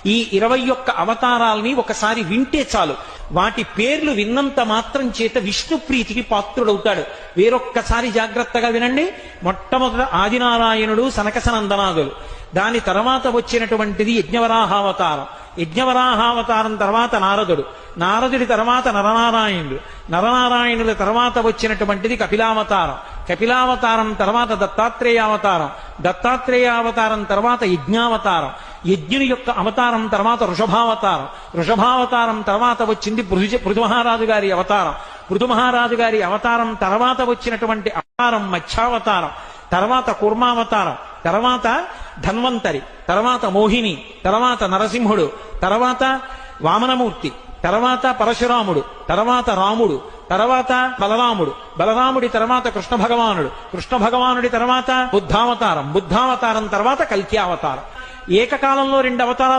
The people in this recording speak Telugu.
ఈ 21 అవతారాల్ని ఒకసారి వింటే చాలు. వాటి పేర్లు విన్నంత మాత్రం చేత విష్ణు ప్రీతికి పాత్రుడవుతాడు. వేరొక్కసారి జాగ్రత్తగా వినండి. మొట్టమొదట ఆదినారాయణుడు, సనకసనందనాదులు. దాని తర్వాత వచ్చినటువంటిది యజ్ఞవరాహావతారం. యజ్ఞవరాహావతారం తర్వాత నారదుడు. నారదుడి తర్వాత నరనారాయణుడు. నరనారాయణుల తర్వాత వచ్చినటువంటిది కపిలావతారం. కపిలావతారం తర్వాత దత్తాత్రేయావతారం. దత్తాత్రేయావతారం తర్వాత యజ్ఞావతారం. యజ్ఞుని యొక్క అవతారం తర్వాత వృషభావతారం. వృషభావతారం తర్వాత వచ్చింది పృథు మహారాజు గారి అవతారం. పృథు మహారాజు గారి అవతారం తర్వాత వచ్చినటువంటి అవతారం మత్స్యావతారం. తర్వాత కూర్మావతారం. తర్వాత ధన్వంతరి. తర్వాత మోహిని. తర్వాత నరసింహుడు. తర్వాత వామనమూర్తి. తర్వాత పరశురాముడు. తర్వాత రాముడు. తర్వాత బలరాముడు. బలరాముడి తర్వాత కృష్ణ భగవానుడు. కృష్ణ భగవానుడి తర్వాత బుద్ధావతారం. బుద్ధావతారం తర్వాత కల్కి అవతారం. ఏకకాలంలో 2 అవతారాలు